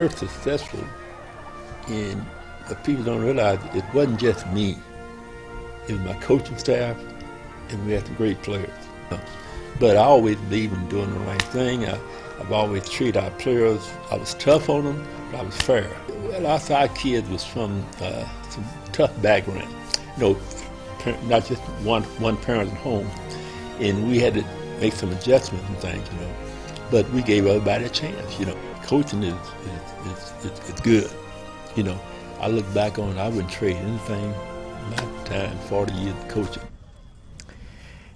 Successful, and what people don't realize, it wasn't just me. It was my coaching staff, and we had some great players. But I always believed in doing the right thing. I've always treated our players, I was tough on them, but I was fair. Well, our kids was from some tough background. Not just one parent at home. And we had to make some adjustments and things, But we gave everybody a chance, Coaching is good. I look back on it, I wouldn't trade anything in my time, 40 years of coaching.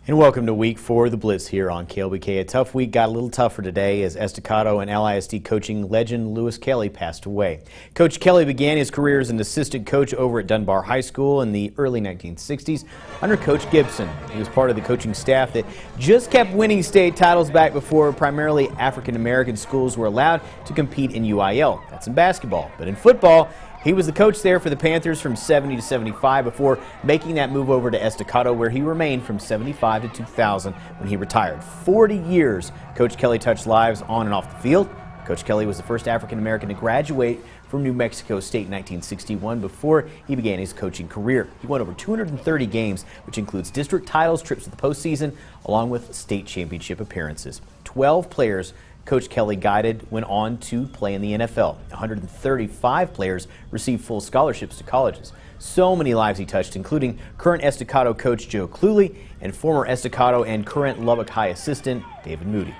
And welcome to week 4 of the Blitz here on KLBK. A tough week got a little tougher today as Estacado and LISD coaching legend Lewis Kelly passed away. Coach Kelly began his career as an assistant coach over at Dunbar High School in the early 1960s under Coach Gibson. He was part of the coaching staff that just kept winning state titles back before primarily African-American schools were allowed to compete in UIL. That's in basketball. But in football, he was the coach there for the Panthers from 70 to 75 before making that move over to Estacado, where he remained from 75 to 2000 when he retired. 40 years Coach Kelly touched lives on and off the field. Coach Kelly was the first African-American to graduate from New Mexico State in 1961 before he began his coaching career. He won over 230 games, which includes district titles, trips to the postseason, along with state championship appearances. 12 players Coach Kelly guided went on to play in the NFL. 135 players received full scholarships to colleges. So many lives he touched, including current Estacado coach Joe Cluley and former Estacado and current Lubbock High assistant David Moody.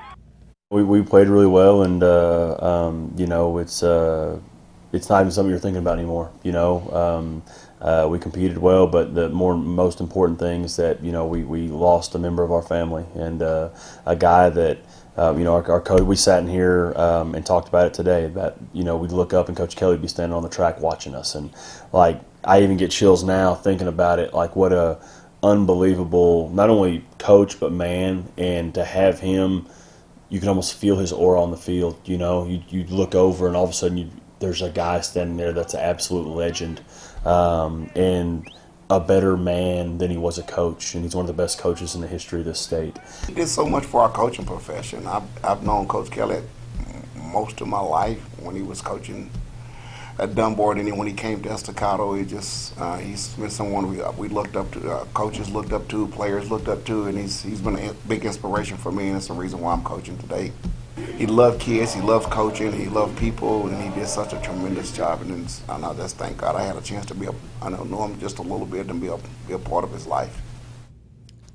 We played really well, and it's not even something you're thinking about anymore. We competed well, but the most important thing is that we lost a member of our family, and a guy that our coach. We sat in here and talked about it today. That we'd look up and Coach Kelly would be standing on the track watching us, and I even get chills now thinking about it. What a unbelievable, not only coach but man, and to have him, you can almost feel his aura on the field. You look over and all of a sudden there's a guy standing there that's an absolute legend, and a better man than he was a coach, and he's one of the best coaches in the history of this state. He did so much for our coaching profession. I've known Coach Kelly most of my life when he was coaching at Dunbar, and then when he came to Estacado, he's been someone we looked up to, coaches looked up to, players looked up to, and he's been a big inspiration for me, and it's the reason why I'm coaching today. He loved kids, he loved coaching, he loved people, and he did such a tremendous job. And I just thank God I had a chance to know him just a little bit and be a part of his life.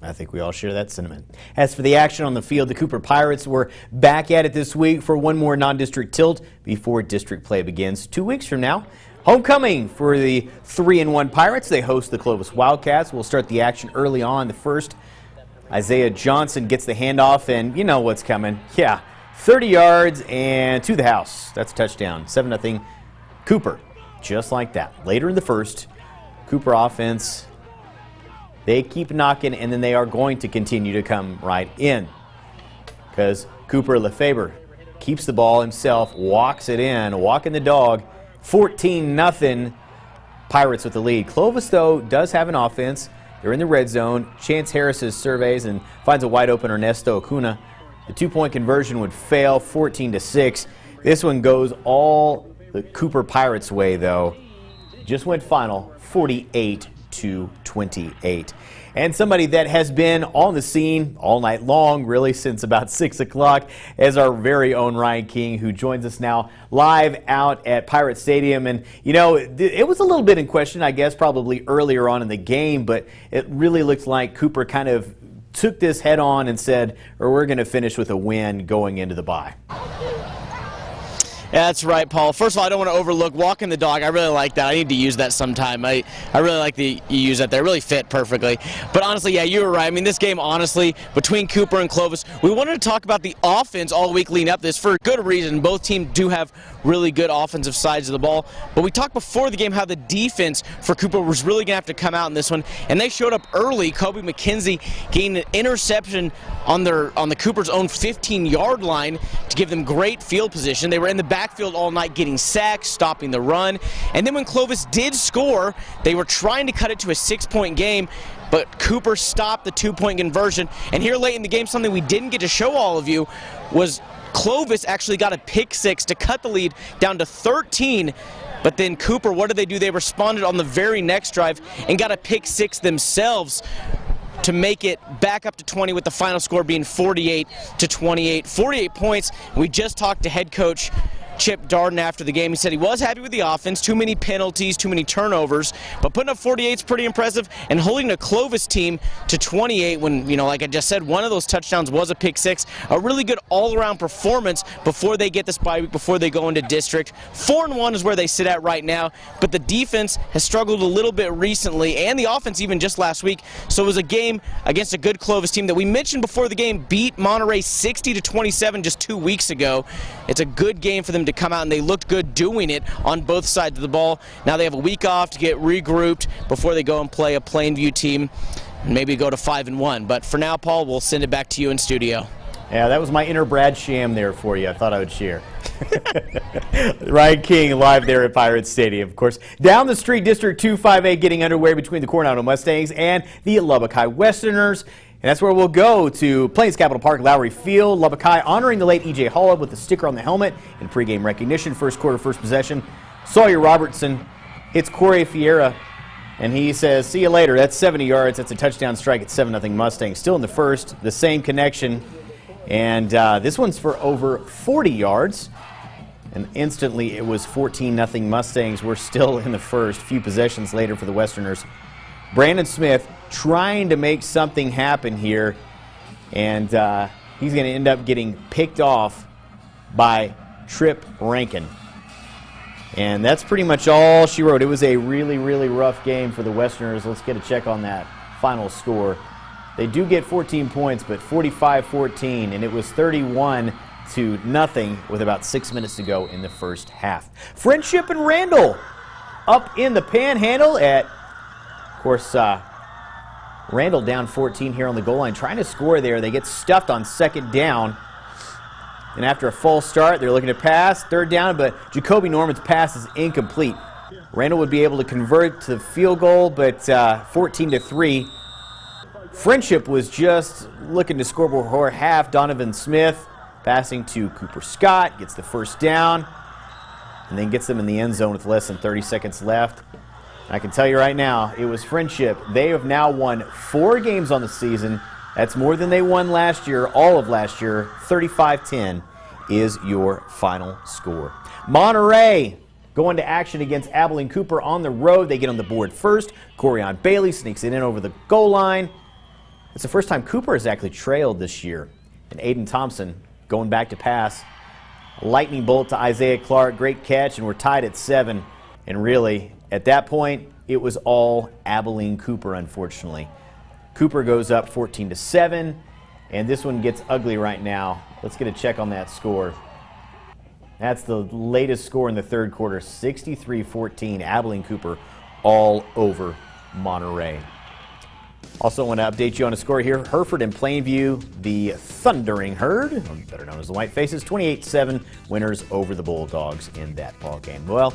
I think we all share that sentiment. As for the action on the field, the Cooper Pirates were back at it this week for one more non-district tilt before district play begins 2 weeks from now. Homecoming for the 3-1 Pirates. They host the Clovis Wildcats. We'll start the action early on. The first, Isaiah Johnson gets the handoff, and you know what's coming. Yeah. 30 yards and to the house. That's a touchdown. 7-0 Cooper. Just like that. Later in the first, Cooper offense, they keep knocking, and then they are going to continue to come right in. Because Cooper Lefebvre keeps the ball himself, walks it in, walking the dog. 14-0 Pirates with the lead. Clovis, though, does have an offense. They're in the red zone. Chance Harris surveys and finds a wide open Ernesto Acuna. The 2-point conversion would fail, 14-6. This one goes all the Cooper Pirates' way, though. Just went final, 48-28. And somebody that has been on the scene all night long, really since about 6 o'clock, is our very own Ryan King, who joins us now live out at Pirate Stadium. And, it was a little bit in question, I guess, probably earlier on in the game, but it really looks like Cooper kind of took this head on and said, we're going to finish with a win going into the bye. Yeah, that's right, Paul. First of all, I don't want to overlook walking the dog. I really like that. I need to use that sometime. I really like you use that there. It really fit perfectly. But honestly, yeah, you were right. I mean, this game, honestly, between Cooper and Clovis, we wanted to talk about the offense all week leading up to this for a good reason. Both teams do have really good offensive sides of the ball. But we talked before the game how the defense for Cooper was really going to have to come out in this one. And they showed up early. Kobe McKenzie gained an interception on the Cooper's own 15-yard line to give them great field position. They were in the backfield all night getting sacks, stopping the run. And then when Clovis did score, they were trying to cut it to a 6-point game, but Cooper stopped the 2-point conversion. And here late in the game, something we didn't get to show all of you was Clovis actually got a pick six to cut the lead down to 13. But then Cooper, what did they do? They responded on the very next drive and got a pick six themselves to make it back up to 20, with the final score being 48-28. 48 points. We just talked to head coach Chip Darden after the game. He said he was happy with the offense. Too many penalties, too many turnovers, but putting up 48 is pretty impressive, and holding a Clovis team to 28 when, like I just said, one of those touchdowns was a pick six. A really good all-around performance before they get this bye week, before they go into district. 4-1 is where they sit at right now, but the defense has struggled a little bit recently, and the offense even just last week. So it was a game against a good Clovis team that we mentioned before the game beat Monterey 60-27 just 2 weeks ago. It's a good game for them to come out, and they looked good doing it on both sides of the ball. Now they have a week off to get regrouped before they go and play a Plainview team and maybe go to 5-1. But for now, Paul, we'll send it back to you in studio. Yeah, that was my inner Brad Sham there for you. I thought I would share. Ryan King live there at Pirates Stadium. Of course, down the street, District 2 5A getting underway between the Coronado Mustangs and the Lubbock High Westerners. And that's where we'll go, to Plains Capital Park, Lowry Field. Lubbock High honoring the late E.J. Holub with the sticker on the helmet in pregame recognition. First quarter, first possession. Sawyer Robertson hits Corey Fiera, and he says, see you later. That's 70 yards. That's a touchdown strike at 7-0 Mustangs. Still in the first, the same connection. And this one's for over 40 yards. And instantly it was 14-0 Mustangs. We're still in the first. Few possessions later for the Westerners. Brandon Smith trying to make something happen here, and he's going to end up getting picked off by Trip Rankin. And that's pretty much all she wrote. It was a really, really rough game for the Westerners. Let's get a check on that final score. They do get 14 points, but 45-14, and it was 31-0 with about 6 minutes to go in the first half. Friendship and Randall up in the Panhandle at, of course, Randall down 14 here on the goal line, trying to score there. They get stuffed on second down. And after a false start, they're looking to pass. Third down, but Jacoby Norman's pass is incomplete. Randall would be able to convert to the field goal, but 14-3. Friendship was just looking to score before half. Donovan Smith passing to Cooper Scott, gets the first down, and then gets them in the end zone with less than 30 seconds left. I can tell you right now, it was Friendship. They have now won 4 games on the season. That's more than they won last year, all of last year. 35-10 is your final score. Monterey going to action against Abilene Cooper on the road. They get on the board first. Corian Bailey sneaks it in over the goal line. It's the first time Cooper has actually trailed this year. And Aiden Thompson going back to pass. Lightning bolt to Isaiah Clark. Great catch, and we're tied at 7. And really, at that point, it was all Abilene Cooper, unfortunately. Cooper goes up 14-7, and this one gets ugly right now. Let's get a check on that score. That's the latest score in the third quarter, 63-14. Abilene Cooper all over Monterey. Also want to update you on a score here. Hereford and Plainview, the Thundering Herd, better known as the White Faces, 28-7 winners over the Bulldogs in that ball game. Well,